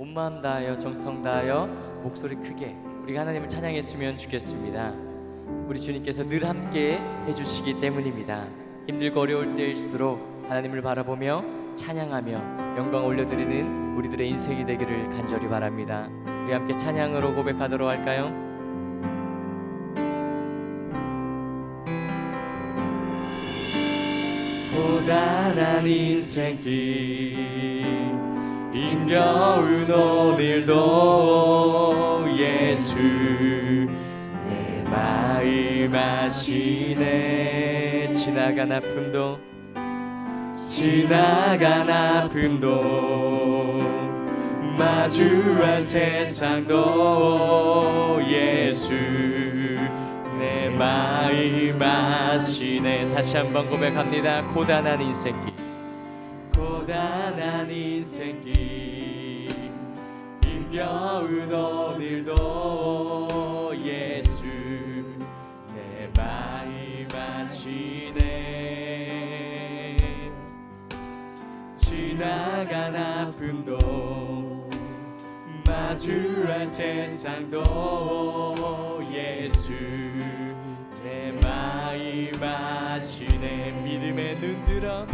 온 마음 다하여 정성 다하여 목소리 크게 우리가 하나님을 찬양했으면 좋겠습니다. 우리 주님께서 늘 함께 해주시기 때문입니다. 힘들고 어려울 때일수록 하나님을 바라보며 찬양하며 영광 올려드리는 우리들의 인생이 되기를 간절히 바랍니다. 우리 함께 찬양으로 고백하도록 할까요? 고단한 인생길 힘겨운 오늘도 예수 내 마음 아시네. 지나간 아픔도 마주할 세상도 예수 내 마음 아시네. 다시 한번 고백합니다. 고단한 인생길 힘겨운 오늘도 예수 내 마음 아시네. 지나간 아픔도 마주할 세상도 예수 내 마음 아시네. 믿음의 눈 들어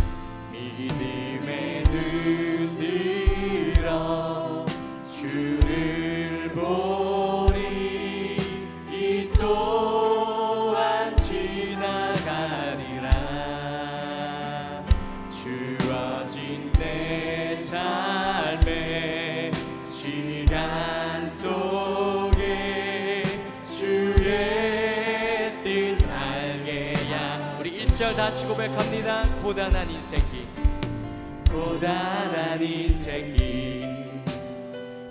주를 보리. 이 또한 지나가리라. 주어진 내 삶의 시간 속에 주의 뜻 알게야. 우리 1절 다시 고백합니다. 고단한 인생길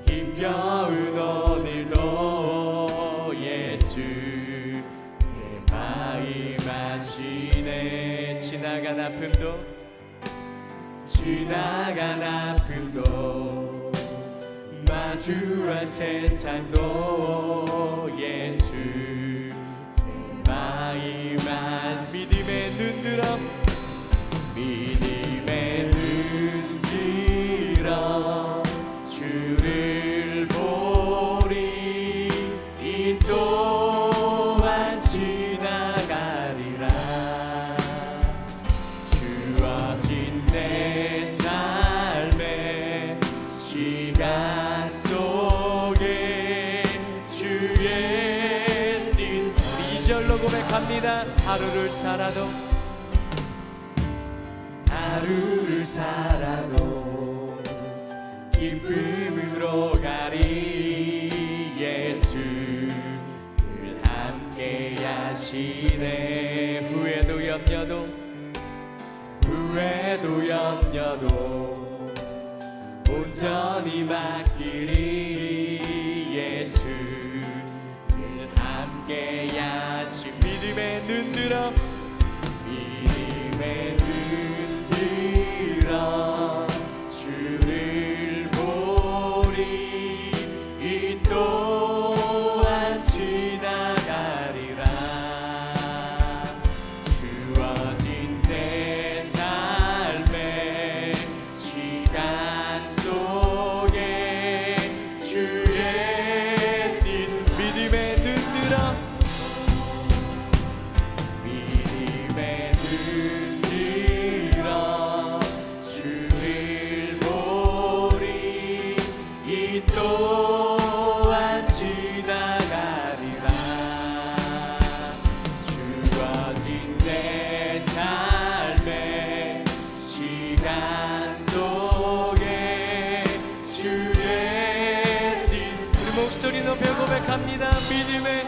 힘겨운 오늘도 예수 내 마음 아시네. 지나간 아픔도 마주할 세상도 예수 내 마음 아시네. 믿음의 눈 들어 주를 보리. 이 또한 지나가리라. 주어진 내 삶의 시간 속에 주의 뜻. 우리 2절로 고백합니다. 하루를 살아도 기쁨으로 가리. 예수 늘 함께 하시네. 후회도 염려도 온전히 맡기리. 예수 늘 함께 하시. 믿음의 눈 들어 주를 보리. 이 또한 지나가리라. 주어진 내 삶의 시간 속에 주의 뜻. 믿음의 눈 들어 주를 보리. 이 또한 지나가리라. 주어진 내 삶의 시간 속에 주의 뜻. 우리 목소리 높여 고백합니다. 믿음의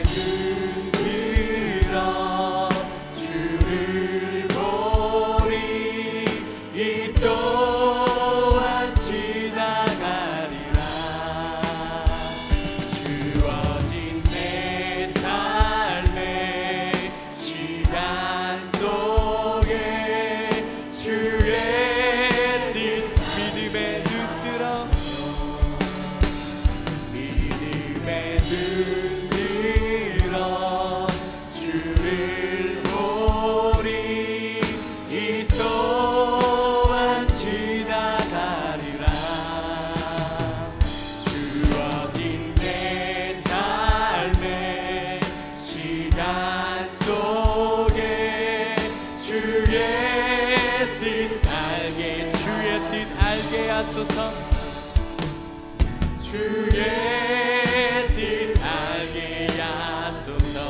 눈 들어 주를 보리. 이 또한 지나가리라. 주어진 내 삶의 시간 속에 주의 뜻. 믿음의 눈 들어 알게 하소서. 주의 뜻 알게 하소서.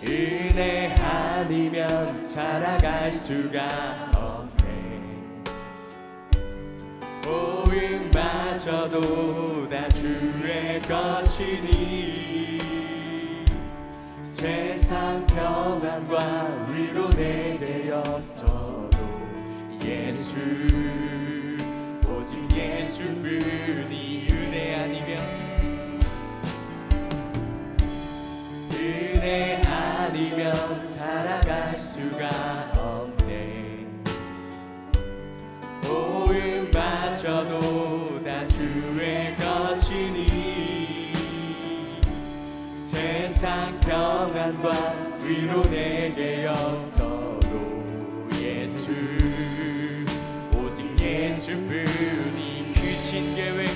은혜 아니면 살아갈 수가 없네. 보응마저도 다 주의 것이니 세상 평안과 위로 내게 였어도 예수 오직 예수뿐이 은혜 아니면 은혜 아니면 살아갈 수가 없네. 보응마저도 다 주의 것이니 세상 평안과 위로 내게 였어도 예수 오직 예수뿐이 크신 계획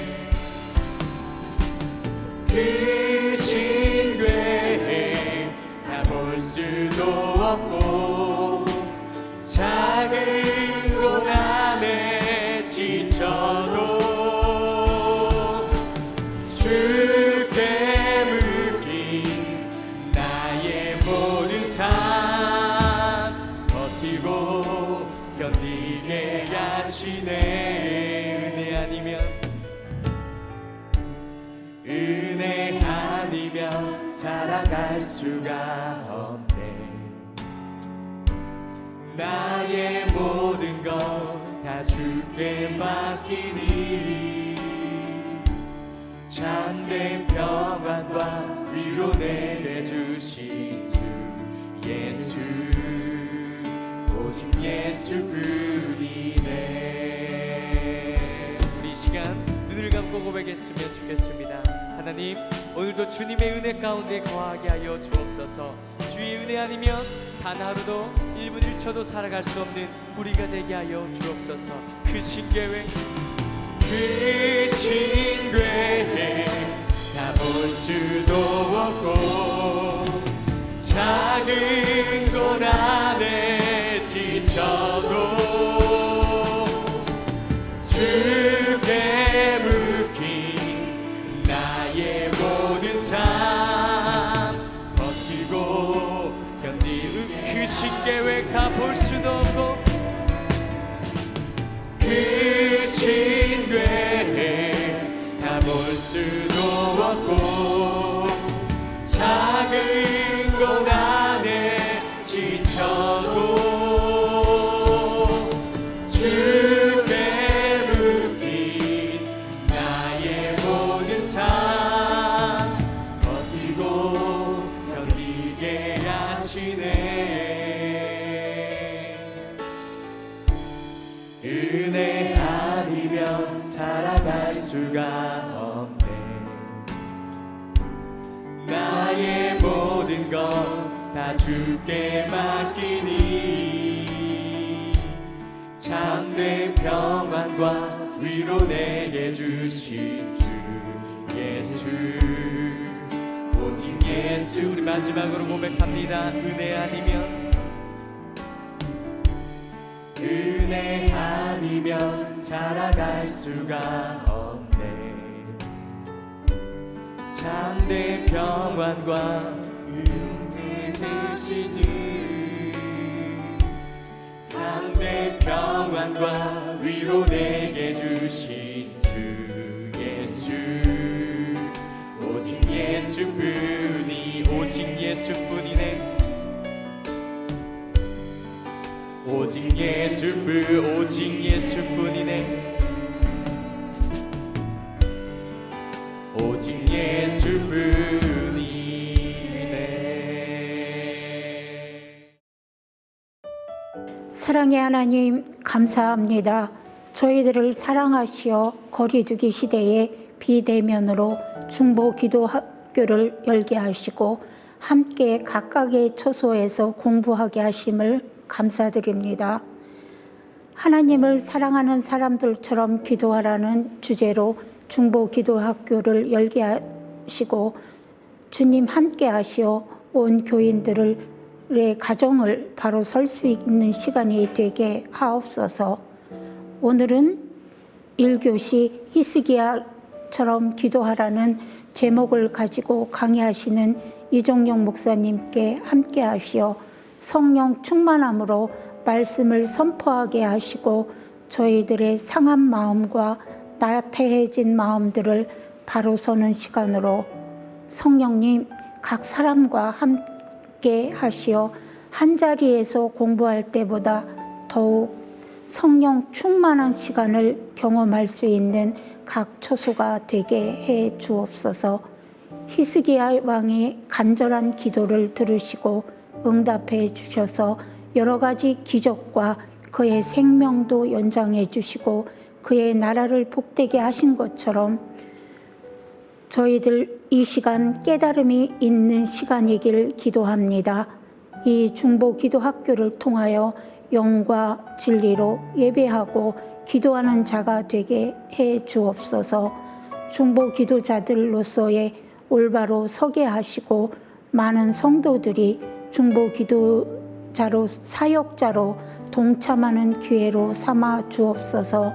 크신 계획 다 볼 수도 없고 작은 고난에 지쳐도 주께 묶인 나의 모든 삶 버티고 견디게 하시네. 은혜 아니면 은혜 아니면 살아갈 수가 없네. 나의 모든 것 다 주께 맡기니 참된 평안과 위로 내게 주신 주 예수 오직 예수뿐이네. 우리 시간 눈을 감고 고백했으면 좋겠습니다. 하나님, 오늘도 주님의 은혜 가운데 거하게 하여 주옵소서. 주의 은혜 아니면 단 하루도 1분 1초도 살아갈 수 없는 우리가 되게 하여 주옵소서. 크신 계획 크신 계획 다 볼 수도 없고 작은 고난에 지쳐도 주께 묶인 나의 모든 삶 버티고 견디는 크신 계획 다 볼 수도 없고 크신 계획 다 볼 수도 없고 작은 고난에 지쳐도 주께 묶인 나의 모든 삶 버티고 견디게 하시네. 은혜 아니면 살아갈 수가 없네. 나의 모든 것 다 주께 맡기니 참된 평안과 위로 내게 주신 주 예수 오직 예수. 우리 마지막으로 고백합니다. 은혜 아니면 은혜 아니면 살아갈 수가 없네. 참된 평안과 은혜 주시지 참된 평안과 위로 내게 주신 주 예수 오직 예수뿐이 오직 예수뿐이네. 오직 예수뿐 오직 예수뿐이네. 오직 예수뿐이네. 사랑의 하나님 감사합니다. 저희들을 사랑하시어 거리두기 시대에 비대면으로 중보 기도학교를 열게 하시고 함께 각각의 처소에서 공부하게 하심을 감사드립니다. 하나님을 사랑하는 사람들처럼 기도하라는 주제로 중보 기도학교를 열게 하시고 주님 함께 하시어 온 교인들을 가정을 바로 설 수 있는 시간이 되게 하옵소서. 오늘은 1교시 히스기야처럼 기도하라는 제목을 가지고 강의하시는 이종용 목사님께 함께 하시어 성령 충만함으로 말씀을 선포하게 하시고 저희들의 상한 마음과 나태해진 마음들을 바로 서는 시간으로 성령님 각 사람과 함께 하시어 한자리에서 공부할 때보다 더욱 성령 충만한 시간을 경험할 수 있는 각 처소가 되게 해 주옵소서. 히스기야 왕의 간절한 기도를 들으시고 응답해 주셔서 여러 가지 기적과 그의 생명도 연장해 주시고 그의 나라를 복되게 하신 것처럼 저희들 이 시간 깨달음이 있는 시간이길 기도합니다. 이 중보 기도 학교를 통하여 영과 진리로 예배하고 기도하는 자가 되게 해 주옵소서. 중보 기도자들로서의 올바로 서게 하시고 많은 성도들이 중보 기도자로 사역자로 동참하는 기회로 삼아 주옵소서.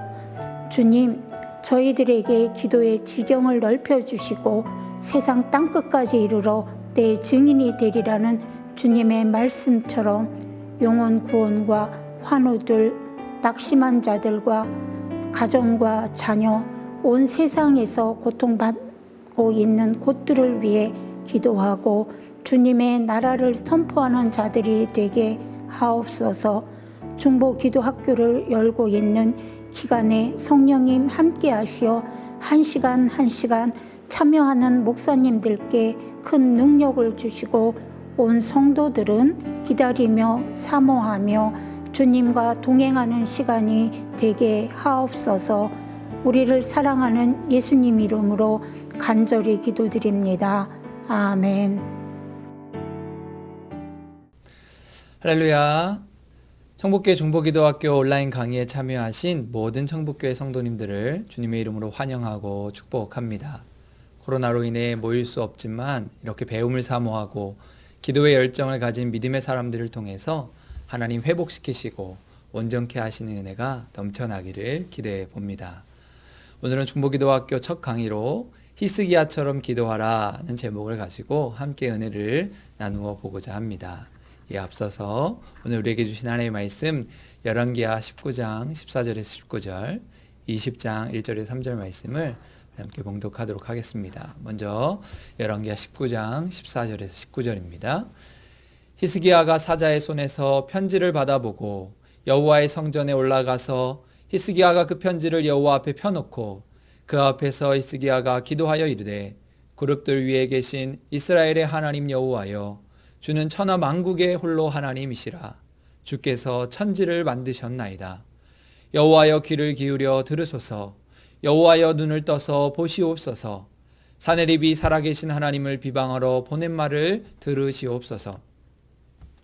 주님, 저희들에게 기도의 지경을 넓혀주시고 세상 땅끝까지 이르러 내 증인이 되리라는 주님의 말씀처럼 영혼 구원과 환우들, 낙심한 자들과 가정과 자녀, 온 세상에서 고통받고 있는 곳들을 위해 기도하고 주님의 나라를 선포하는 자들이 되게 하옵소서. 중보 기도 학교를 열고 있는 기간에 성령님 함께 하시어 한 시간 한 시간 참여하는 목사님들께 큰 능력을 주시고 온 성도들은 기다리며 사모하며 주님과 동행하는 시간이 되게 하옵소서. 우리를 사랑하는 예수님 이름으로 간절히 기도드립니다. 아멘. 할렐루야. 청북교회 중보기도학교 온라인 강의에 참여하신 모든 청북교회 성도님들을 주님의 이름으로 환영하고 축복합니다. 코로나로 인해 모일 수 없지만 이렇게 배움을 사모하고 기도의 열정을 가진 믿음의 사람들을 통해서 하나님 회복시키시고 온전케 하시는 은혜가 넘쳐나기를 기대해 봅니다. 오늘은 중보기도학교 첫 강의로 히스기야처럼 기도하라는 제목을 가지고 함께 은혜를 나누어 보고자 합니다. 예, 앞서서 오늘 우리에게 주신 하나님의 말씀 열왕기하 19장 14절에서 19절, 20장 1절에서 3절 말씀을 함께 봉독하도록 하겠습니다. 먼저 열왕기하 19장 14절에서 19절입니다. 히스기야가 사자의 손에서 편지를 받아보고 여호와의 성전에 올라가서 히스기야가 그 편지를 여호와 앞에 펴놓고 그 앞에서 히스기야가 기도하여 이르되 그룹들 위에 계신 이스라엘의 하나님 여호와여 주는 천하 만국의 홀로 하나님이시라. 주께서 천지를 만드셨나이다. 여호와여 귀를 기울여 들으소서. 여호와여 눈을 떠서 보시옵소서. 사내립이 살아계신 하나님을 비방하러 보낸 말을 들으시옵소서.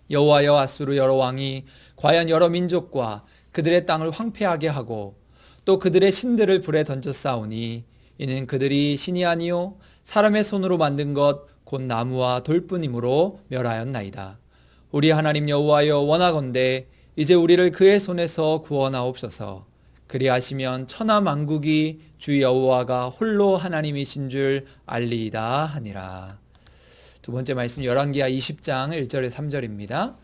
여호와여 아수르 여러 왕이 과연 여러 민족과 그들의 땅을 황폐하게 하고 또 그들의 신들을 불에 던져 싸우니 이는 그들이 신이 아니요 사람의 손으로 만든 것 곧 나무와 돌뿐이므로 멸하였나이다. 우리 하나님 여호와여 원하건대 이제 우리를 그의 손에서 구원하옵소서. 그리하시면 천하 만국이 주 여호와가 홀로 하나님이신 줄 알리이다 하니라. 두 번째 말씀 열왕기하 20장 1절에 3절입니다.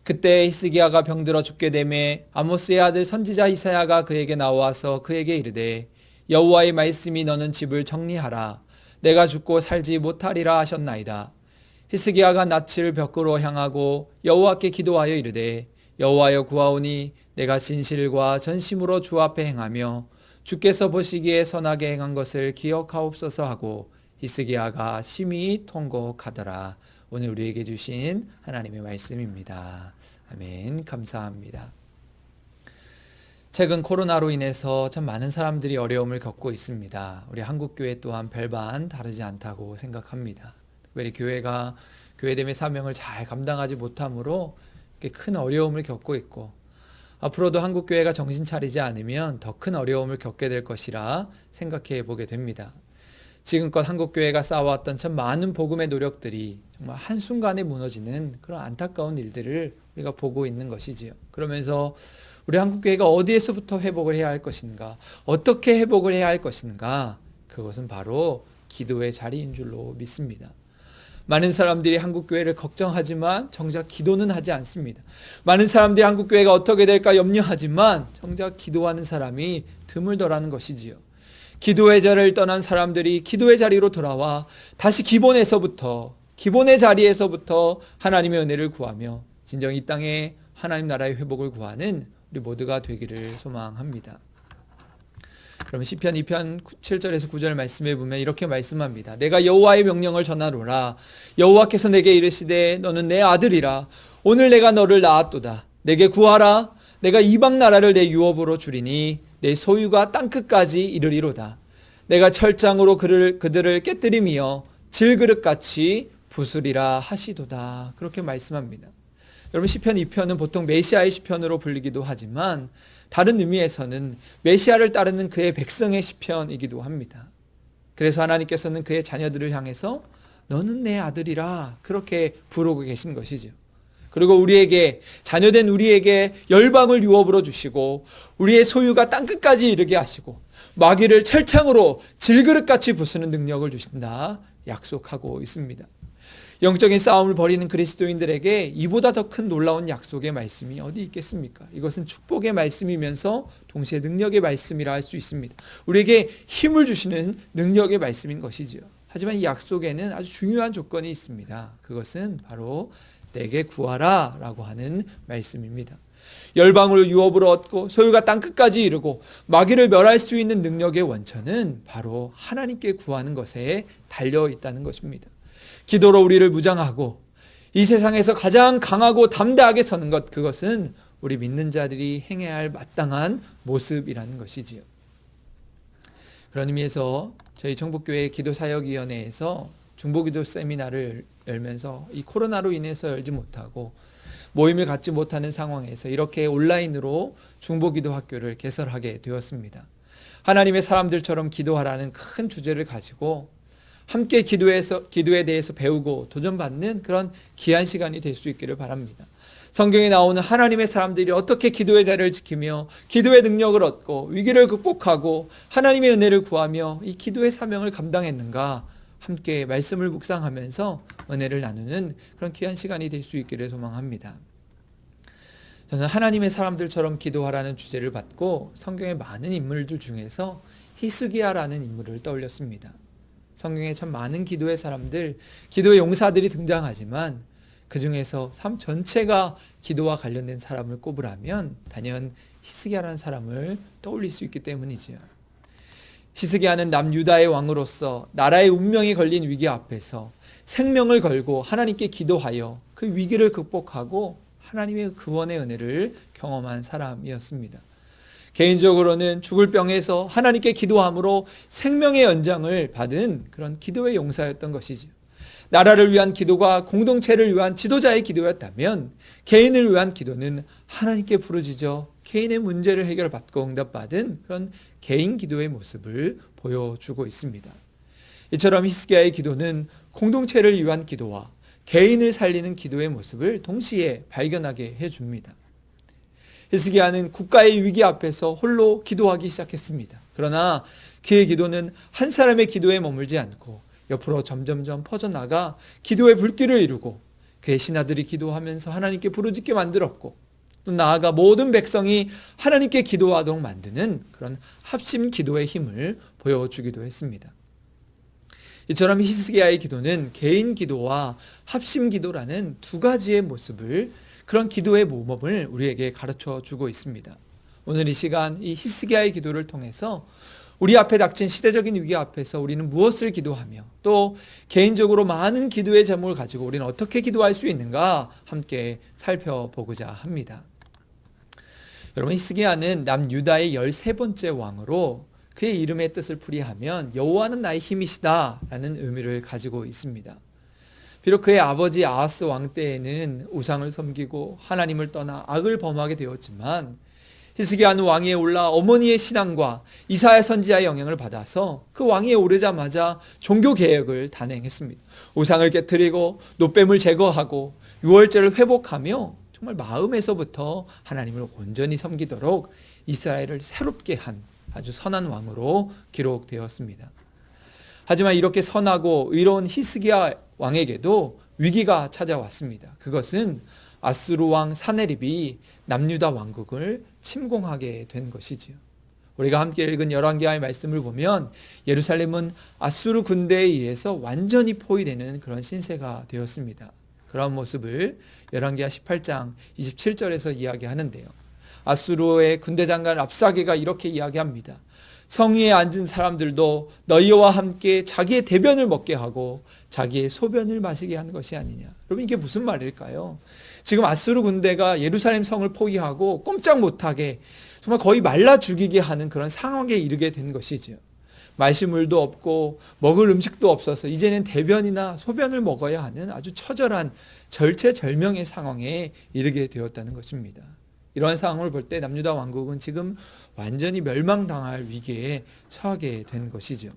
그때 히스기야가 병들어 죽게 되매 아모스의 아들 선지자 이사야가 그에게 나와서 그에게 이르되 여호와의 말씀이 너는 집을 정리하라. 내가 죽고 살지 못하리라 하셨나이다. 히스기야가 낯을 벽으로 향하고 여호와께 기도하여 이르되 여호와여 구하오니 내가 진실과 전심으로 주 앞에 행하며 주께서 보시기에 선하게 행한 것을 기억하옵소서 하고 히스기야가 심히 통곡하더라. 오늘 우리에게 주신 하나님의 말씀입니다. 아멘. 감사합니다. 최근 코로나로 인해서 참 많은 사람들이 어려움을 겪고 있습니다. 우리 한국교회 또한 별반 다르지 않다고 생각합니다. 특별히 교회가 교회됨의 사명을 잘 감당하지 못함으로 큰 어려움을 겪고 있고 앞으로도 한국교회가 정신 차리지 않으면 더 큰 어려움을 겪게 될 것이라 생각해 보게 됩니다. 지금껏 한국교회가 쌓아왔던 참 많은 복음의 노력들이 정말 한순간에 무너지는 그런 안타까운 일들을 우리가 보고 있는 것이지요. 그러면서 우리 한국교회가 어디에서부터 회복을 해야 할 것인가, 어떻게 회복을 해야 할 것인가, 그것은 바로 기도의 자리인 줄로 믿습니다. 많은 사람들이 한국교회를 걱정하지만 정작 기도는 하지 않습니다. 많은 사람들이 한국교회가 어떻게 될까 염려하지만 정작 기도하는 사람이 드물더라는 것이지요. 기도의 자리를 떠난 사람들이 기도의 자리로 돌아와 다시 기본의 자리에서부터 하나님의 은혜를 구하며 진정 이 땅에 하나님 나라의 회복을 구하는 우리 모두가 되기를 소망합니다. 그럼 시편 2편 7절에서 9절 말씀에 보면 이렇게 말씀합니다. 내가 여호와의 명령을 전하노라. 여호와께서 내게 이르시되 너는 내 아들이라. 오늘 내가 너를 낳았도다. 내게 구하라. 내가 이방 나라를 내 유업으로 주리니 내 소유가 땅끝까지 이르리로다. 내가 철장으로 그들을 깨뜨리며 질그릇같이 부수리라 하시도다. 그렇게 말씀합니다. 여러분, 시편 2편은 보통 메시아의 시편으로 불리기도 하지만 다른 의미에서는 메시아를 따르는 그의 백성의 시편이기도 합니다. 그래서 하나님께서는 그의 자녀들을 향해서 너는 내 아들이라 그렇게 부르고 계신 것이죠. 그리고 우리에게, 자녀된 우리에게 열방을 유업으로 주시고 우리의 소유가 땅끝까지 이르게 하시고 마귀를 철창으로 질그릇같이 부수는 능력을 주신다 약속하고 있습니다. 영적인 싸움을 벌이는 그리스도인들에게 이보다 더 큰 놀라운 약속의 말씀이 어디 있겠습니까? 이것은 축복의 말씀이면서 동시에 능력의 말씀이라 할 수 있습니다. 우리에게 힘을 주시는 능력의 말씀인 것이죠. 하지만 이 약속에는 아주 중요한 조건이 있습니다. 그것은 바로 내게 구하라 라고 하는 말씀입니다. 열방을 유업으로 얻고 소유가 땅끝까지 이르고 마귀를 멸할 수 있는 능력의 원천은 바로 하나님께 구하는 것에 달려 있다는 것입니다. 기도로 우리를 무장하고 이 세상에서 가장 강하고 담대하게 서는 것, 그것은 우리 믿는 자들이 행해야 할 마땅한 모습이라는 것이지요. 그런 의미에서 저희 청북교회 기도사역위원회에서 중보기도 세미나를 열면서 이 코로나로 인해서 열지 못하고 모임을 갖지 못하는 상황에서 이렇게 온라인으로 중보기도 학교를 개설하게 되었습니다. 하나님의 사람들처럼 기도하라는 큰 주제를 가지고 함께 기도에 대해서 배우고 도전받는 그런 귀한 시간이 될 수 있기를 바랍니다. 성경에 나오는 하나님의 사람들이 어떻게 기도의 자리를 지키며 기도의 능력을 얻고 위기를 극복하고 하나님의 은혜를 구하며 이 기도의 사명을 감당했는가, 함께 말씀을 묵상하면서 은혜를 나누는 그런 귀한 시간이 될 수 있기를 소망합니다. 저는 하나님의 사람들처럼 기도하라는 주제를 받고 성경의 많은 인물들 중에서 히스기야라는 인물을 떠올렸습니다. 성경에 참 많은 기도의 사람들, 기도의 용사들이 등장하지만 그 중에서 삶 전체가 기도와 관련된 사람을 꼽으라면 단연 히스기야라는 사람을 떠올릴 수 있기 때문이지요. 히스기야는 남유다의 왕으로서 나라의 운명이 걸린 위기 앞에서 생명을 걸고 하나님께 기도하여 그 위기를 극복하고 하나님의 구원의 은혜를 경험한 사람이었습니다. 개인적으로는 죽을 병에서 하나님께 기도함으로 생명의 연장을 받은 그런 기도의 용사였던 것이죠. 나라를 위한 기도가 공동체를 위한 지도자의 기도였다면 개인을 위한 기도는 하나님께 부르짖어 개인의 문제를 해결받고 응답받은 그런 개인 기도의 모습을 보여주고 있습니다. 이처럼 히스기야의 기도는 공동체를 위한 기도와 개인을 살리는 기도의 모습을 동시에 발견하게 해줍니다. 히스기야는 국가의 위기 앞에서 홀로 기도하기 시작했습니다. 그러나 그의 기도는 한 사람의 기도에 머물지 않고 옆으로 점점점 퍼져나가 기도의 불길을 이루고 그의 신하들이 기도하면서 하나님께 부르짖게 만들었고 또 나아가 모든 백성이 하나님께 기도하도록 만드는 그런 합심 기도의 힘을 보여주기도 했습니다. 이처럼 히스기야의 기도는 개인 기도와 합심 기도라는 두 가지의 모습을, 그런 기도의 모범을 우리에게 가르쳐 주고 있습니다. 오늘 이 시간 이 히스기야의 기도를 통해서 우리 앞에 닥친 시대적인 위기 앞에서 우리는 무엇을 기도하며 또 개인적으로 많은 기도의 제목을 가지고 우리는 어떻게 기도할 수 있는가 함께 살펴보고자 합니다. 여러분, 히스기야는 남유다의 13번째 왕으로 그의 이름의 뜻을 풀이하면 여호와는 나의 힘이시다 라는 의미를 가지고 있습니다. 비록 그의 아버지 아하스 왕 때에는 우상을 섬기고 하나님을 떠나 악을 범하게 되었지만 히스기야는 왕위에 올라 어머니의 신앙과 이사야 선지자의 영향을 받아서 그 왕위에 오르자마자 종교 개혁을 단행했습니다. 우상을 깨뜨리고 노뱀을 제거하고 유월절을 회복하며 정말 마음에서부터 하나님을 온전히 섬기도록 이스라엘을 새롭게 한 아주 선한 왕으로 기록되었습니다. 하지만 이렇게 선하고 의로운 히스기야 왕에게도 위기가 찾아왔습니다. 그것은 아수르 왕 사네립이 남유다 왕국을 침공하게 된 것이지요. 우리가 함께 읽은 열왕기하의 말씀을 보면 예루살렘은 아수르 군대에 의해서 완전히 포위되는 그런 신세가 되었습니다. 그런 모습을 열왕기하 18장 27절에서 이야기하는데요. 아수르의 군대 장관 랍사게가 이렇게 이야기합니다. 성위에 앉은 사람들도 너희와 함께 자기의 대변을 먹게 하고 자기의 소변을 마시게 하는 것이 아니냐. 여러분, 이게 무슨 말일까요? 지금 아수르 군대가 예루살렘 성을 포위하고 꼼짝 못하게 정말 거의 말라 죽이게 하는 그런 상황에 이르게 된 것이지요. 마실 물도 없고 먹을 음식도 없어서 이제는 대변이나 소변을 먹어야 하는 아주 처절한 절체절명의 상황에 이르게 되었다는 것입니다. 이러한 상황을 볼 때 남유다 왕국은 지금 완전히 멸망당할 위기에 처하게 된 것이죠.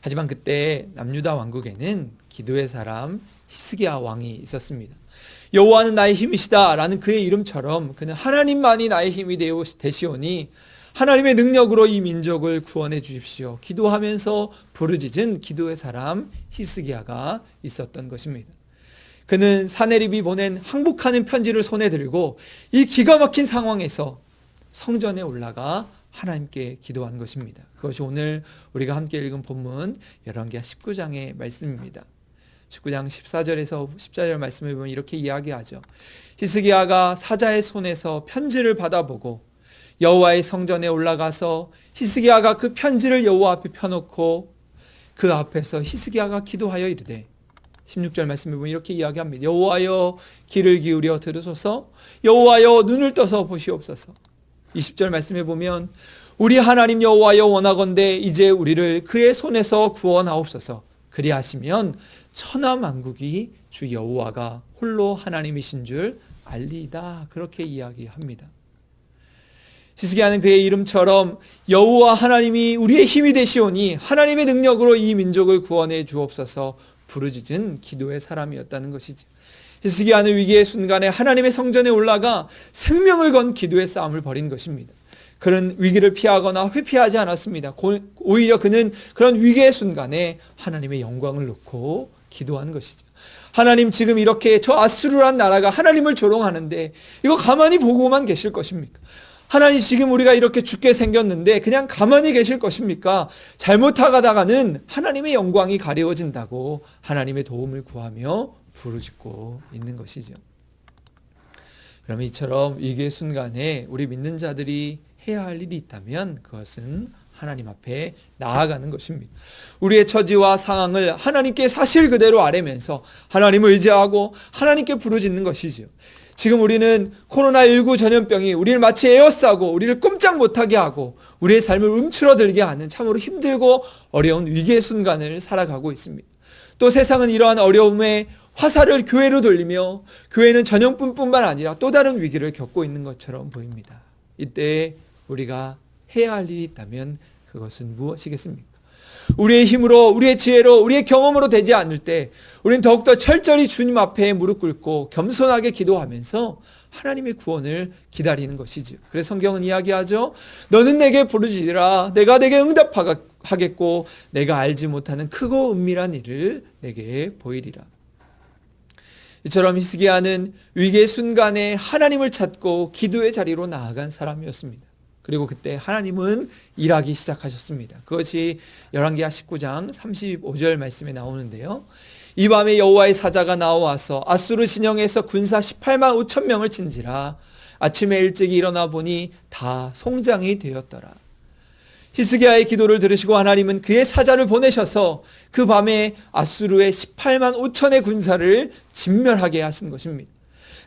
하지만 그때 남유다 왕국에는 기도의 사람 히스기야 왕이 있었습니다. 여호와는 나의 힘이시다 라는 그의 이름처럼 그는 하나님만이 나의 힘이 되시오니 하나님의 능력으로 이 민족을 구원해 주십시오. 기도하면서 부르짖은 기도의 사람 히스기야가 있었던 것입니다. 그는 사네립이 보낸 항복하는 편지를 손에 들고 이 기가 막힌 상황에서 성전에 올라가 하나님께 기도한 것입니다. 그것이 오늘 우리가 함께 읽은 본문 열왕기하 19장의 말씀입니다. 19장 14절에서 14절 말씀을 보면 이렇게 이야기하죠. 히스기야가 사자의 손에서 편지를 받아보고 여호와의 성전에 올라가서 히스기야가 그 편지를 여호와 앞에 펴놓고 그 앞에서 히스기야가 기도하여 이르되 16절 말씀을 보면 이렇게 이야기합니다. 여호와여 귀를 기울여 들으소서, 여호와여 눈을 떠서 보시옵소서. 20절 말씀에 보면 우리 하나님 여호와여 원하건대 이제 우리를 그의 손에서 구원하옵소서. 그리하시면 천하만국이 주 여호와가 홀로 하나님이신 줄 알리이다. 그렇게 이야기합니다. 히스기야는 그의 이름처럼 여호와 하나님이 우리의 힘이 되시오니 하나님의 능력으로 이 민족을 구원해 주옵소서 부르짖은 기도의 사람이었다는 것이죠. 히스기야는 위기의 순간에 하나님의 성전에 올라가 생명을 건 기도의 싸움을 벌인 것입니다. 그런 위기를 피하거나 회피하지 않았습니다. 오히려 그는 그런 위기의 순간에 하나님의 영광을 놓고 기도한 것이죠. 하나님, 지금 이렇게 저 아수르란 나라가 하나님을 조롱하는데 이거 가만히 보고만 계실 것입니까? 하나님, 지금 우리가 이렇게 죽게 생겼는데 그냥 가만히 계실 것입니까? 잘못하다가는 하나님의 영광이 가려워진다고 하나님의 도움을 구하며 부르짖고 있는 것이죠. 그러면 이처럼 위기의 순간에 우리 믿는 자들이 해야 할 일이 있다면 그것은 하나님 앞에 나아가는 것입니다. 우리의 처지와 상황을 하나님께 사실 그대로 아뢰면서 하나님을 의지하고 하나님께 부르짖는 것이지요. 지금 우리는 코로나19 전염병이 우리를 마치 에워싸고 우리를 꼼짝 못하게 하고 우리의 삶을 움츠러들게 하는 참으로 힘들고 어려운 위기의 순간을 살아가고 있습니다. 또 세상은 이러한 어려움에 화살을 교회로 돌리며 교회는 전염병뿐만 아니라 또 다른 위기를 겪고 있는 것처럼 보입니다. 이때 우리가 해야 할 일이 있다면 그것은 무엇이겠습니까? 우리의 힘으로, 우리의 지혜로, 우리의 경험으로 되지 않을 때 우리는 더욱더 철저히 주님 앞에 무릎 꿇고 겸손하게 기도하면서 하나님의 구원을 기다리는 것이죠. 그래서 성경은 이야기하죠. 너는 내게 부르짖으라 내가 내게 응답하겠고 내가 알지 못하는 크고 은밀한 일을 내게 보이리라. 이처럼 히스기야는 위기의 순간에 하나님을 찾고 기도의 자리로 나아간 사람이었습니다. 그리고 그때 하나님은 일하기 시작하셨습니다. 그것이 열왕기하 19장 35절 말씀에 나오는데요. 이 밤에 여호와의 사자가 나와서 아수르 진영에서 군사 18만 5천 명을 친지라 아침에 일찍 일어나 보니 다 송장이 되었더라. 히스기야의 기도를 들으시고 하나님은 그의 사자를 보내셔서 그 밤에 아수르의 18만 5천의 군사를 진멸하게 하신 것입니다.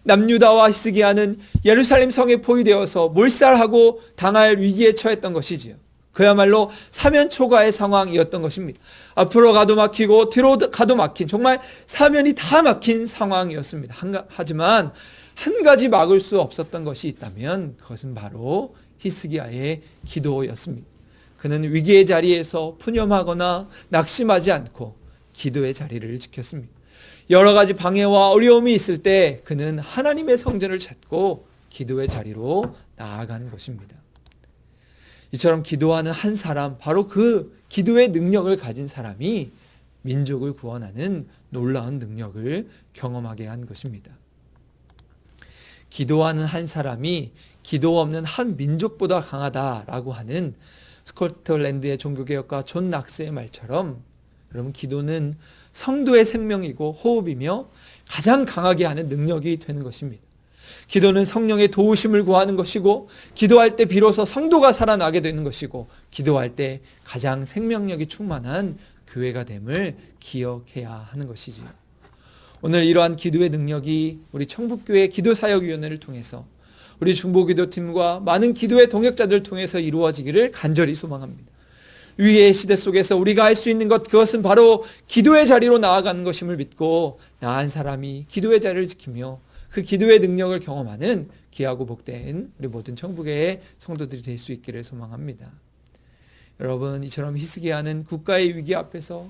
남유다와 히스기야는 예루살렘 성에 포위되어서 몰살하고 당할 위기에 처했던 것이지요. 그야말로 사면초가의 상황이었던 것입니다. 앞으로 가도 막히고 뒤로 가도 막힌 정말 사면이 다 막힌 상황이었습니다. 하지만 한 가지 막을 수 없었던 것이 있다면 그것은 바로 히스기야의 기도였습니다. 그는 위기의 자리에서 푸념하거나 낙심하지 않고 기도의 자리를 지켰습니다. 여러 가지 방해와 어려움이 있을 때 그는 하나님의 성전을 찾고 기도의 자리로 나아간 것입니다. 이처럼 기도하는 한 사람, 바로 그 기도의 능력을 가진 사람이 민족을 구원하는 놀라운 능력을 경험하게 한 것입니다. 기도하는 한 사람이 기도 없는 한 민족보다 강하다라고 하는 스코틀랜드의 종교개혁가 존 낙스의 말처럼, 여러분, 기도는 성도의 생명이고 호흡이며 가장 강하게 하는 능력이 되는 것입니다. 기도는 성령의 도우심을 구하는 것이고, 기도할 때 비로소 성도가 살아나게 되는 것이고, 기도할 때 가장 생명력이 충만한 교회가 됨을 기억해야 하는 것이지요. 오늘 이러한 기도의 능력이 우리 청북교회 기도사역위원회를 통해서 우리 중보기도팀과 많은 기도의 동역자들을 통해서 이루어지기를 간절히 소망합니다. 위기의 시대 속에서 우리가 할 수 있는 것, 그것은 바로 기도의 자리로 나아가는 것임을 믿고 나은 사람이 기도의 자리를 지키며 그 기도의 능력을 경험하는 귀하고 복된 우리 모든 청북의 성도들이 될 수 있기를 소망합니다. 여러분, 이처럼 히스기야는 국가의 위기 앞에서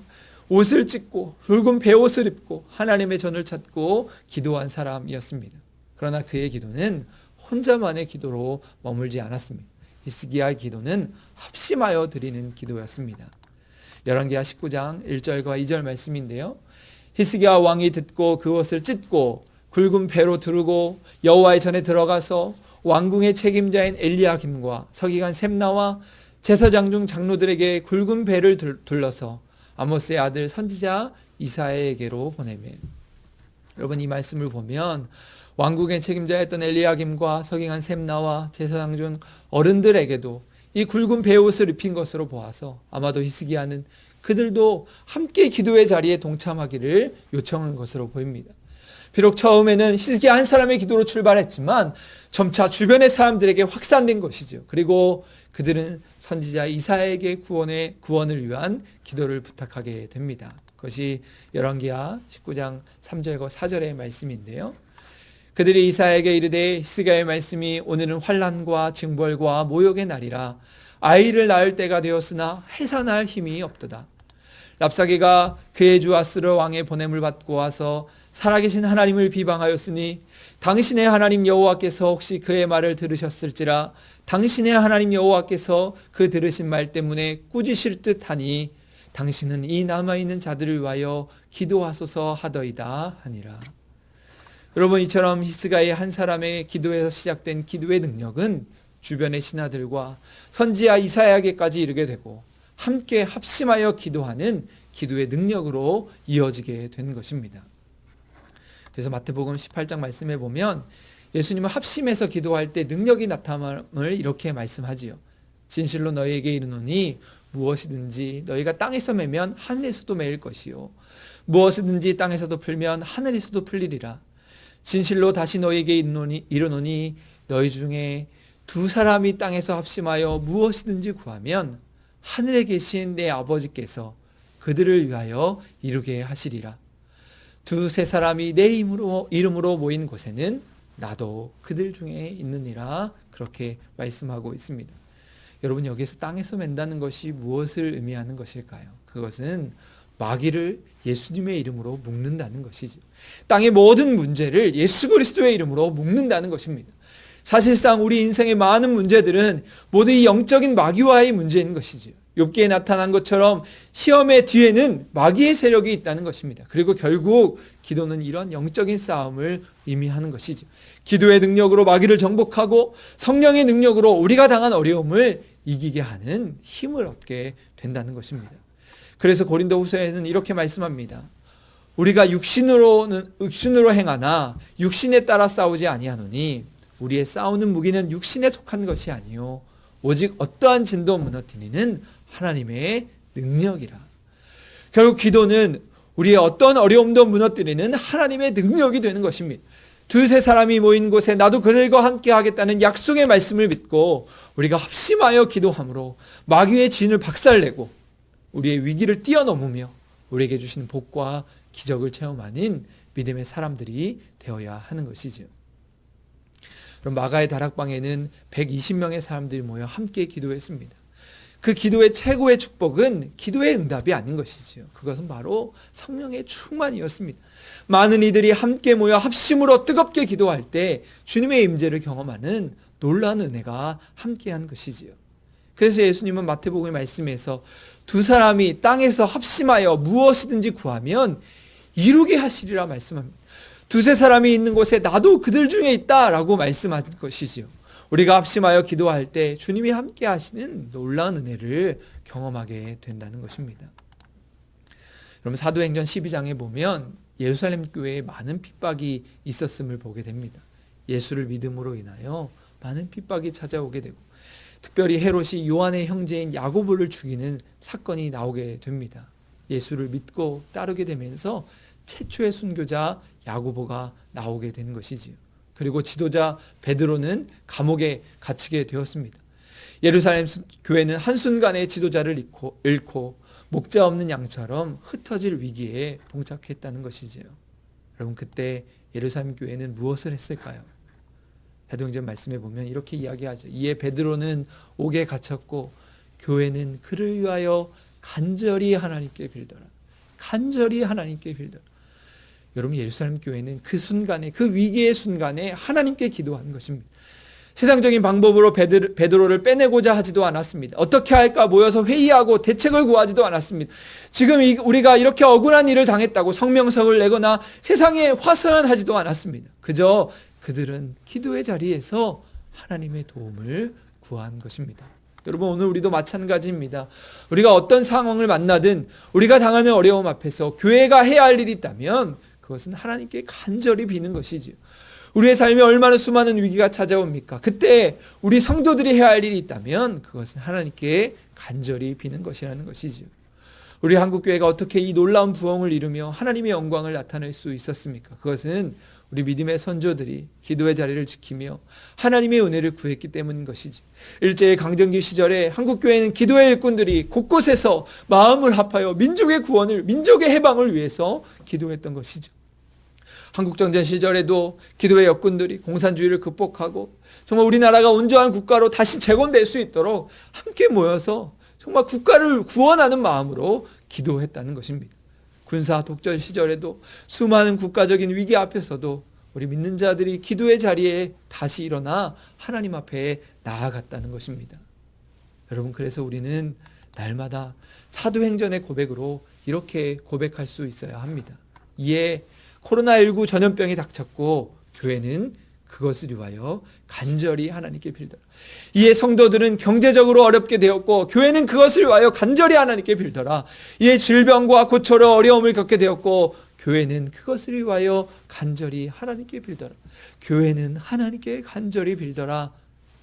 옷을 찢고 붉은 베옷을 입고 하나님의 전을 찾고 기도한 사람이었습니다. 그러나 그의 기도는 혼자만의 기도로 머물지 않았습니다. 히스기야의 기도는 합심하여 드리는 기도였습니다. 열왕기하 19장 1절과 2절 말씀인데요. 히스기야 왕이 듣고 그 옷을 찢고 굵은 배로 두르고 여호와의 전에 들어가서 왕궁의 책임자인 엘리야김과 서기관 셈나와 제사장 중 장로들에게 굵은 배를 둘러서 아모스의 아들 선지자 이사야에게로 보내며, 여러분, 이 말씀을 보면 왕국의 책임자였던 엘리야김과 서기관 셈나와 제사장 중 어른들에게도 이 굵은 베옷을 입힌 것으로 보아서 아마도 히스기야는 그들도 함께 기도의 자리에 동참하기를 요청한 것으로 보입니다. 비록 처음에는 히스기야 한 사람의 기도로 출발했지만 점차 주변의 사람들에게 확산된 것이죠. 그리고 그들은 선지자 이사야에게 구원을 위한 기도를 부탁하게 됩니다. 그것이 열왕기하 19장 3절과 4절의 말씀인데요. 그들이 이사야에게 이르되 히스기야의 말씀이 오늘은 환난과 징벌과 모욕의 날이라 아이를 낳을 때가 되었으나 해산할 힘이 없도다. 랍사게가 그의 주 아스르 왕의 보냄을 받고 와서 살아계신 하나님을 비방하였으니 당신의 하나님 여호와께서 혹시 그의 말을 들으셨을지라 당신의 하나님 여호와께서 그 들으신 말 때문에 꾸짖으실 듯하니 당신은 이 남아있는 자들을 위하여 기도하소서 하더이다 하니라. 여러분, 이처럼 히스기야의 한 사람의 기도에서 시작된 기도의 능력은 주변의 신하들과 선지자 이사야에게까지 이르게 되고 함께 합심하여 기도하는 기도의 능력으로 이어지게 된 것입니다. 그래서 마태복음 18장 말씀에 보면 예수님은 합심해서 기도할 때 능력이 나타남을 이렇게 말씀하지요. 진실로 너희에게 이르노니 무엇이든지 너희가 땅에서 매면 하늘에서도 매일 것이요 무엇이든지 땅에서도 풀면 하늘에서도 풀리리라. 진실로 다시 너희에게 이르노니 너희 중에 두 사람이 땅에서 합심하여 무엇이든지 구하면 하늘에 계신 내 아버지께서 그들을 위하여 이루게 하시리라. 두세 사람이 내 이름으로 모인 곳에는 나도 그들 중에 있느니라. 그렇게 말씀하고 있습니다. 여러분, 여기서 땅에서 맨다는 것이 무엇을 의미하는 것일까요? 그것은 마귀를 예수님의 이름으로 묶는다는 것이죠. 땅의 모든 문제를 예수 그리스도의 이름으로 묶는다는 것입니다. 사실상 우리 인생의 많은 문제들은 모두 이 영적인 마귀와의 문제인 것이죠. 욥기에 나타난 것처럼 시험의 뒤에는 마귀의 세력이 있다는 것입니다. 그리고 결국 기도는 이런 영적인 싸움을 의미하는 것이죠. 기도의 능력으로 마귀를 정복하고 성령의 능력으로 우리가 당한 어려움을 이기게 하는 힘을 얻게 된다는 것입니다. 그래서 고린도후서에는 이렇게 말씀합니다. 우리가 육신으로 행하나 육신에 따라 싸우지 아니하노니 우리의 싸우는 무기는 육신에 속한 것이 아니요 오직 어떠한 진도 무너뜨리는 하나님의 능력이라. 결국 기도는 우리의 어떤 어려움도 무너뜨리는 하나님의 능력이 되는 것입니다. 두세 사람이 모인 곳에 나도 그들과 함께 하겠다는 약속의 말씀을 믿고 우리가 합심하여 기도함으로 마귀의 진을 박살내고 우리의 위기를 뛰어넘으며 우리에게 주시는 복과 기적을 체험하는 믿음의 사람들이 되어야 하는 것이죠. 그럼 마가의 다락방에는 120명의 사람들이 모여 함께 기도했습니다. 그 기도의 최고의 축복은 기도의 응답이 아닌 것이지요. 그것은 바로 성령의 충만이었습니다. 많은 이들이 함께 모여 합심으로 뜨겁게 기도할 때 주님의 임재를 경험하는 놀라운 은혜가 함께한 것이지요. 그래서 예수님은 마태복음의 말씀에서 두 사람이 땅에서 합심하여 무엇이든지 구하면 이루게 하시리라 말씀합니다. 두세 사람이 있는 곳에 나도 그들 중에 있다라고 말씀하는 것이지요. 우리가 합심하여 기도할 때 주님이 함께 하시는 놀라운 은혜를 경험하게 된다는 것입니다. 여러분, 사도행전 12장에 보면 예루살렘 교회에 많은 핍박이 있었음을 보게 됩니다. 예수를 믿음으로 인하여 많은 핍박이 찾아오게 되고, 특별히 헤롯이 요한의 형제인 야고보를 죽이는 사건이 나오게 됩니다. 예수를 믿고 따르게 되면서 최초의 순교자 야고보가 나오게 된 것이지요. 그리고 지도자 베드로는 감옥에 갇히게 되었습니다. 예루살렘 교회는 한순간에 지도자를 잃고 목자 없는 양처럼 흩어질 위기에 봉착했다는 것이지요. 여러분, 그때 예루살렘 교회는 무엇을 했을까요? 사도행전 말씀에 보면 이렇게 이야기하죠. 이에 베드로는 옥에 갇혔고 교회는 그를 위하여 간절히 하나님께 빌더라. 간절히 하나님께 빌더라. 여러분, 예루살렘 교회는 그 순간에, 그 위기의 순간에 하나님께 기도한 것입니다. 세상적인 방법으로 베드로를 빼내고자 하지도 않았습니다. 어떻게 할까 모여서 회의하고 대책을 구하지도 않았습니다. 지금 우리가 이렇게 억울한 일을 당했다고 성명석을 내거나 세상에 화선하지도 않았습니다. 그저 그들은 기도의 자리에서 하나님의 도움을 구한 것입니다. 여러분, 오늘 우리도 마찬가지입니다. 우리가 어떤 상황을 만나든 우리가 당하는 어려움 앞에서 교회가 해야 할 일이 있다면 그것은 하나님께 간절히 비는 것이지요. 우리의 삶에 얼마나 수많은 위기가 찾아옵니까? 그때 우리 성도들이 해야 할 일이 있다면 그것은 하나님께 간절히 비는 것이라는 것이지요. 우리 한국교회가 어떻게 이 놀라운 부흥을 이루며 하나님의 영광을 나타낼 수 있었습니까? 그것은 우리 믿음의 선조들이 기도의 자리를 지키며 하나님의 은혜를 구했기 때문인 것이지. 일제의 강점기 시절에 한국교회는 기도의 일꾼들이 곳곳에서 마음을 합하여 민족의 구원을, 민족의 해방을 위해서 기도했던 것이죠. 한국정전 시절에도 기도의 역군들이 공산주의를 극복하고 정말 우리나라가 온전한 국가로 다시 재건될 수 있도록 함께 모여서 정말 국가를 구원하는 마음으로 기도했다는 것입니다. 군사 독재 시절에도 수많은 국가적인 위기 앞에서도 우리 믿는 자들이 기도의 자리에 다시 일어나 하나님 앞에 나아갔다는 것입니다. 여러분, 그래서 우리는 날마다 사도행전의 고백으로 이렇게 고백할 수 있어야 합니다. 이에 코로나19 전염병이 닥쳤고 교회는 그것을 위하여 간절히 하나님께 빌더라. 이에 성도들은 경제적으로 어렵게 되었고 교회는 그것을 위하여 간절히 하나님께 빌더라. 이에 질병과 고초로 어려움을 겪게 되었고 교회는 그것을 위하여 간절히 하나님께 빌더라. 교회는 하나님께 간절히 빌더라.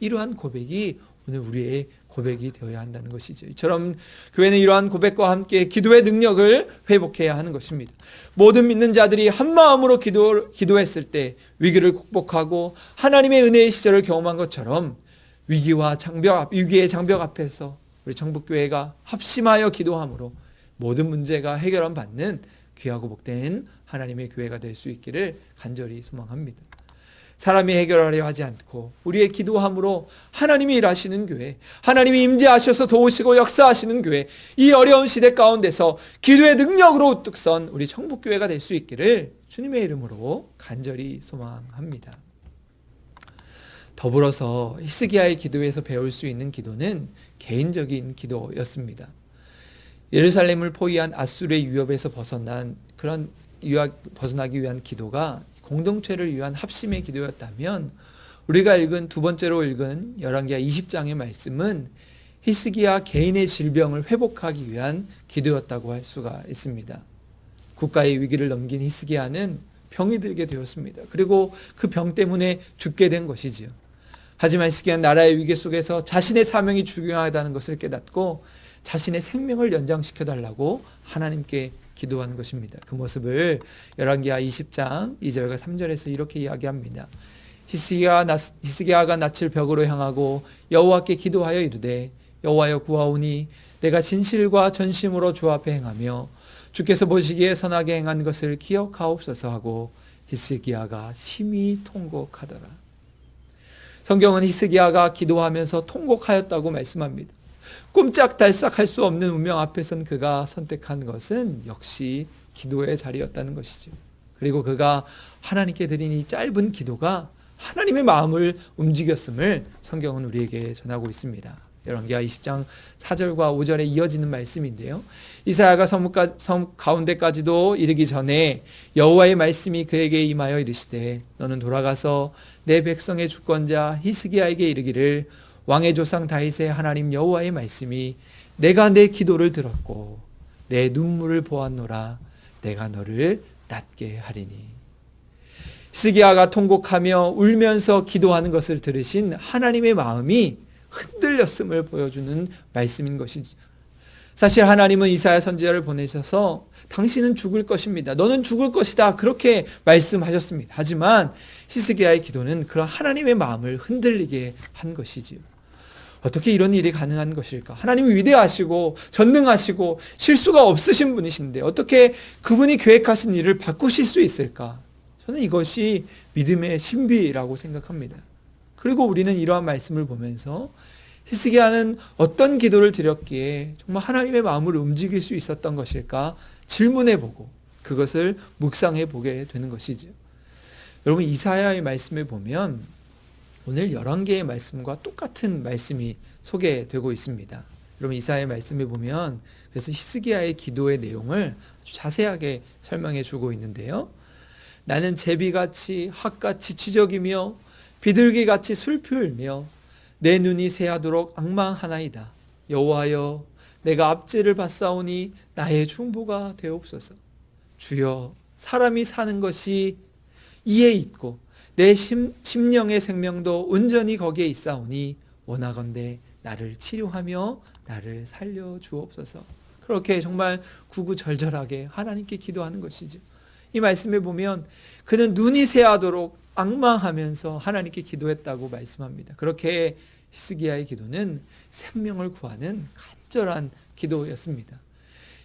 이러한 고백이 오늘 우리의 고백이 되어야 한다는 것이죠. 이처럼 교회는 이러한 고백과 함께 기도의 능력을 회복해야 하는 것입니다. 모든 믿는 자들이 한 마음으로 기도했을 때 위기를 극복하고 하나님의 은혜의 시절을 경험한 것처럼 위기의 장벽 앞에서 우리 청북교회가 합심하여 기도함으로 모든 문제가 해결함 받는 귀하고 복된 하나님의 교회가 될 수 있기를 간절히 소망합니다. 사람이 해결하려 하지 않고 우리의 기도함으로 하나님이 일하시는 교회, 하나님이 임재하셔서 도우시고 역사하시는 교회, 이 어려운 시대 가운데서 기도의 능력으로 우뚝 선 우리 청북교회가 될 수 있기를 주님의 이름으로 간절히 소망합니다. 더불어서 히스기야의 기도에서 배울 수 있는 기도는 개인적인 기도였습니다. 예루살렘을 포위한 아수르의 위협에서 벗어나기 위한 기도가 공동체를 위한 합심의 기도였다면 우리가 두 번째로 읽은 열왕기하 20장의 말씀은 히스기야 개인의 질병을 회복하기 위한 기도였다고 할 수가 있습니다. 국가의 위기를 넘긴 히스기야는 병이 들게 되었습니다. 그리고 그 병 때문에 죽게 된 것이지요. 하지만 히스기야는 나라의 위기 속에서 자신의 사명이 중요하다는 것을 깨닫고 자신의 생명을 연장시켜달라고 하나님께 기도한 것입니다. 그 모습을 열왕기하 20장 2절과 3절에서 이렇게 이야기합니다. 히스기야가 낯을 벽으로 향하고 여호와께 기도하여 이르되 여호와여 구하오니 내가 진실과 전심으로 주 앞에 행하며 주께서 보시기에 선하게 행한 것을 기억하옵소서 하고 히스기야가 심히 통곡하더라. 성경은 히스기야가 기도하면서 통곡하였다고 말씀합니다. 꼼짝달싹 할 수 없는 운명 앞에선 그가 선택한 것은 역시 기도의 자리였다는 것이죠. 그리고 그가 하나님께 드린 이 짧은 기도가 하나님의 마음을 움직였음을 성경은 우리에게 전하고 있습니다. 열왕기하 20장 4절과 5절에 이어지는 말씀인데요. 이사야가 섬 가운데까지도 이르기 전에 여호와의 말씀이 그에게 임하여 이르시되 너는 돌아가서 내 백성의 주권자 히스기야에게 이르기를 왕의 조상 다윗의 하나님 여호와의 말씀이 내가 내 기도를 들었고 내 눈물을 보았노라 내가 너를 낫게 하리니. 히스기야가 통곡하며 울면서 기도하는 것을 들으신 하나님의 마음이 흔들렸음을 보여주는 말씀인 것이죠. 사실 하나님은 이사야 선지자를 보내셔서 당신은 죽을 것입니다. 너는 죽을 것이다. 그렇게 말씀하셨습니다. 하지만 히스기야의 기도는 그런 하나님의 마음을 흔들리게 한 것이지요. 어떻게 이런 일이 가능한 것일까? 하나님은 위대하시고 전능하시고 실수가 없으신 분이신데 어떻게 그분이 계획하신 일을 바꾸실 수 있을까? 저는 이것이 믿음의 신비라고 생각합니다. 그리고 우리는 이러한 말씀을 보면서 히스기야는 어떤 기도를 드렸기에 정말 하나님의 마음을 움직일 수 있었던 것일까 질문해보고 그것을 묵상해보게 되는 것이죠. 여러분 이사야의 말씀을 보면 오늘 11개의 말씀과 똑같은 말씀이 소개되고 있습니다. 여러분 이사야의 말씀을 보면 그래서 히스기야의 기도의 내용을 아주 자세하게 설명해 주고 있는데요. 나는 제비같이 핫같이 치적이며 비둘기같이 술피울며 내 눈이 새하도록 앙망하나이다. 여호와여 내가 압제를 받사오니 나의 중보가 되옵소서. 주여 사람이 사는 것이 이에 있고 내 심령의 생명도 온전히 거기에 있사오니 원하건대 나를 치료하며 나를 살려주옵소서. 그렇게 정말 구구절절하게 하나님께 기도하는 것이죠. 이 말씀에 보면 그는 눈이 새하도록 앙망하면서 하나님께 기도했다고 말씀합니다. 그렇게 히스기야의 기도는 생명을 구하는 간절한 기도였습니다.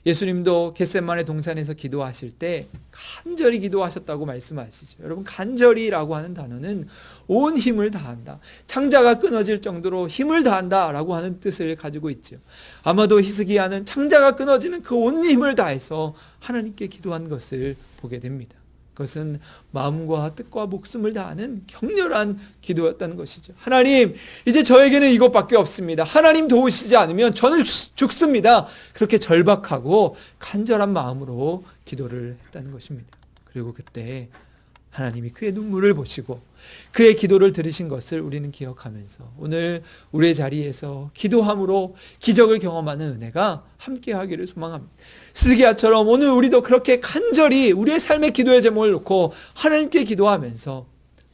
예수님도 겟세마네 동산에서 기도하실 때 간절히 기도하셨다고 말씀하시죠. 여러분 간절히라고 하는 단어는 온 힘을 다한다. 창자가 끊어질 정도로 힘을 다한다라고 하는 뜻을 가지고 있죠. 아마도 히스기야는 창자가 끊어지는 그 온 힘을 다해서 하나님께 기도한 것을 보게 됩니다. 그것은 마음과 뜻과 목숨을 다하는 격렬한 기도였다는 것이죠. 하나님, 이제 저에게는 이것밖에 없습니다. 하나님 도우시지 않으면 저는 죽습니다. 그렇게 절박하고 간절한 마음으로 기도를 했다는 것입니다. 그리고 그때 하나님이 그의 눈물을 보시고 그의 기도를 들으신 것을 우리는 기억하면서 오늘 우리의 자리에서 기도함으로 기적을 경험하는 은혜가 함께하기를 소망합니다. 히스기야처럼 오늘 우리도 그렇게 간절히 우리의 삶의 기도의 제목을 놓고 하나님께 기도하면서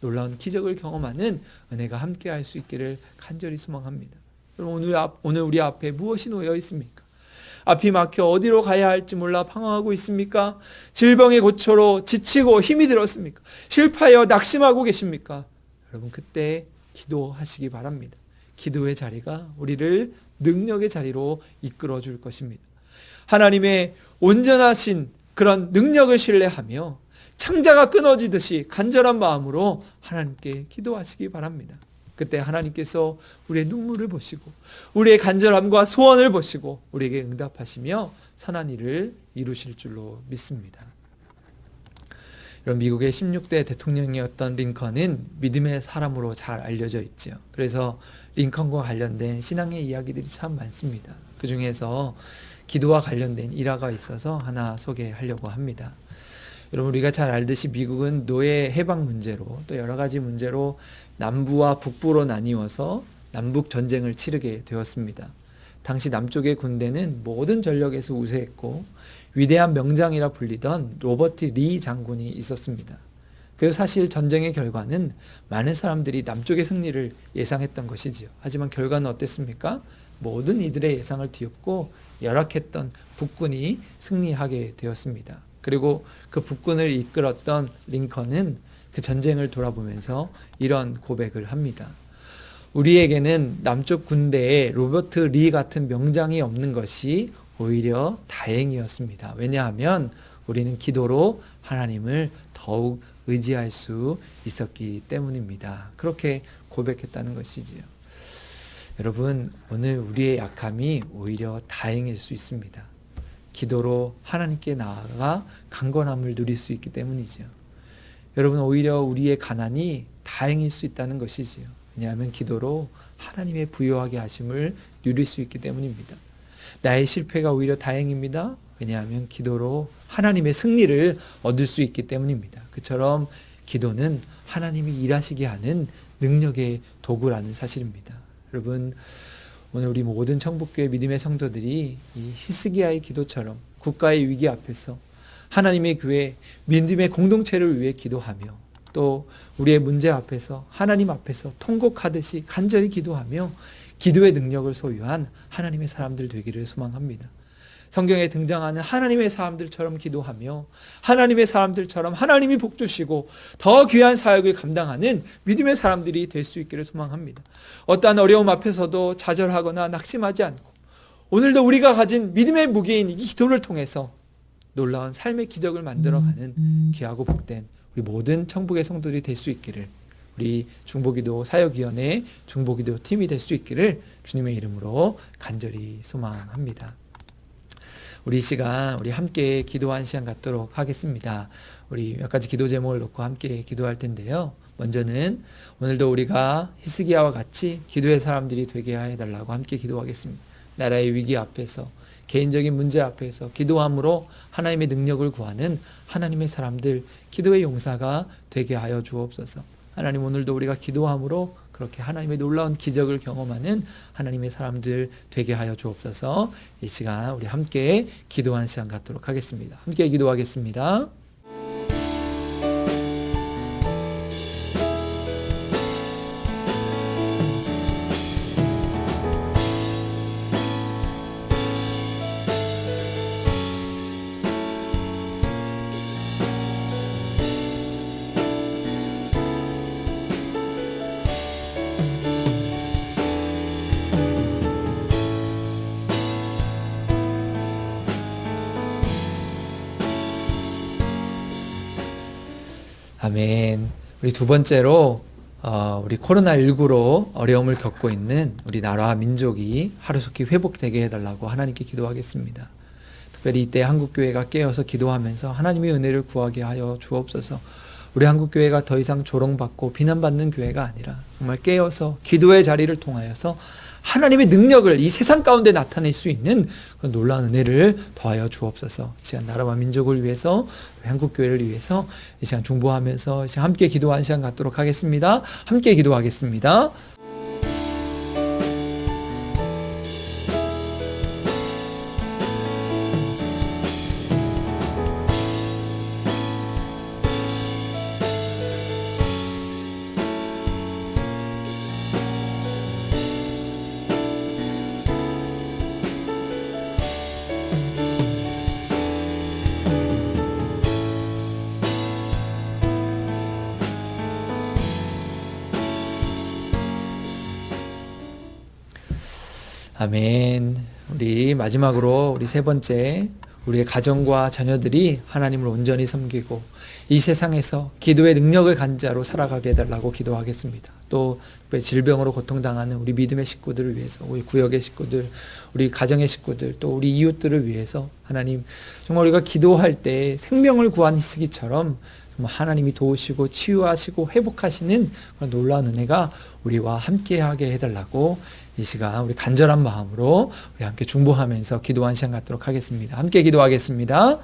놀라운 기적을 경험하는 은혜가 함께할 수 있기를 간절히 소망합니다. 여러분 오늘 우리 앞에 무엇이 놓여 있습니까? 앞이 막혀 어디로 가야 할지 몰라 방황하고 있습니까? 질병의 고초로 지치고 힘이 들었습니까? 실패하여 낙심하고 계십니까? 여러분 그때 기도하시기 바랍니다. 기도의 자리가 우리를 능력의 자리로 이끌어 줄 것입니다. 하나님의 온전하신 그런 능력을 신뢰하며 창자가 끊어지듯이 간절한 마음으로 하나님께 기도하시기 바랍니다. 그때 하나님께서 우리의 눈물을 보시고 우리의 간절함과 소원을 보시고 우리에게 응답하시며 선한 일을 이루실 줄로 믿습니다. 미국의 16대 대통령이었던 링컨은 믿음의 사람으로 잘 알려져 있죠. 그래서 링컨과 관련된 신앙의 이야기들이 참 많습니다. 그 중에서 기도와 관련된 일화가 있어서 하나 소개하려고 합니다. 여러분 우리가 잘 알듯이 미국은 노예 해방 문제로 또 여러 가지 문제로 남부와 북부로 나뉘어서 남북 전쟁을 치르게 되었습니다. 당시 남쪽의 군대는 모든 전력에서 우세했고 위대한 명장이라 불리던 로버트 리 장군이 있었습니다. 그래서 사실 전쟁의 결과는 많은 사람들이 남쪽의 승리를 예상했던 것이지요. 하지만 결과는 어땠습니까? 모든 이들의 예상을 뒤엎고 열악했던 북군이 승리하게 되었습니다. 그리고 그 북군을 이끌었던 링컨은 그 전쟁을 돌아보면서 이런 고백을 합니다. 우리에게는 남쪽 군대에 로버트 리 같은 명장이 없는 것이 오히려 다행이었습니다. 왜냐하면 우리는 기도로 하나님을 더욱 의지할 수 있었기 때문입니다. 그렇게 고백했다는 것이지요. 여러분, 오늘 우리의 약함이 오히려 다행일 수 있습니다. 기도로 하나님께 나아가 강건함을 누릴 수 있기 때문이죠. 여러분, 오히려 우리의 가난이 다행일 수 있다는 것이지요. 왜냐하면 기도로 하나님의 부요하게 하심을 누릴 수 있기 때문입니다. 나의 실패가 오히려 다행입니다. 왜냐하면 기도로 하나님의 승리를 얻을 수 있기 때문입니다. 그처럼 기도는 하나님이 일하시게 하는 능력의 도구라는 사실입니다. 여러분, 오늘 우리 모든 청북교회 믿음의 성도들이 이 히스기야의 기도처럼 국가의 위기 앞에서 하나님의 교회, 믿음의 공동체를 위해 기도하며 또 우리의 문제 앞에서 하나님 앞에서 통곡하듯이 간절히 기도하며 기도의 능력을 소유한 하나님의 사람들 되기를 소망합니다. 성경에 등장하는 하나님의 사람들처럼 기도하며 하나님의 사람들처럼 하나님이 복 주시고 더 귀한 사역을 감당하는 믿음의 사람들이 될 수 있기를 소망합니다. 어떠한 어려움 앞에서도 좌절하거나 낙심하지 않고 오늘도 우리가 가진 믿음의 무게인 이 기도를 통해서 놀라운 삶의 기적을 만들어가는 귀하고 복된 우리 모든 청북의 성도들이 될 수 있기를, 우리 중보기도 사역위원회 중보기도 팀이 될 수 있기를 주님의 이름으로 간절히 소망합니다. 우리 시간 우리 함께 기도한 시간 갖도록 하겠습니다. 우리 몇 가지 기도 제목을 놓고 함께 기도할 텐데요. 먼저는 오늘도 우리가 히스기야와 같이 기도의 사람들이 되게 해달라고 함께 기도하겠습니다. 나라의 위기 앞에서, 개인적인 문제 앞에서 기도함으로 하나님의 능력을 구하는 하나님의 사람들, 기도의 용사가 되게 하여 주옵소서. 하나님, 오늘도 우리가 기도함으로 그렇게 하나님의 놀라운 기적을 경험하는 하나님의 사람들 되게 하여 주옵소서. 이 시간 우리 함께 기도하는 시간 갖도록 하겠습니다. 함께 기도하겠습니다. 아멘. 우리 두 번째로 우리 코로나19로 어려움을 겪고 있는 우리 나라와 민족이 하루속히 회복되게 해달라고 하나님께 기도하겠습니다. 특별히 이때 한국교회가 깨어서 기도하면서 하나님의 은혜를 구하게 하여 주옵소서. 우리 한국교회가 더 이상 조롱받고 비난받는 교회가 아니라 정말 깨어서 기도의 자리를 통하여서 하나님의 능력을 이 세상 가운데 나타낼 수 있는 그런 놀라운 은혜를 더하여 주옵소서. 이 시간 나라와 민족을 위해서, 한국교회를 위해서 이 시간 중보하면서 이 시간 함께 기도하는 시간 갖도록 하겠습니다. 함께 기도하겠습니다. 아멘. 우리 마지막으로 우리 세 번째, 우리의 가정과 자녀들이 하나님을 온전히 섬기고 이 세상에서 기도의 능력을 가진 자로 살아가게 해달라고 기도하겠습니다. 또 질병으로 고통당하는 우리 믿음의 식구들을 위해서, 우리 구역의 식구들, 우리 가정의 식구들, 또 우리 이웃들을 위해서 하나님, 정말 우리가 기도할 때 생명을 구한 히스기처럼 하나님이 도우시고 치유하시고 회복하시는 그런 놀라운 은혜가 우리와 함께하게 해달라고 이 시간 우리 간절한 마음으로 우리 함께 중보하면서 기도한 시간 갖도록 하겠습니다. 함께 기도하겠습니다.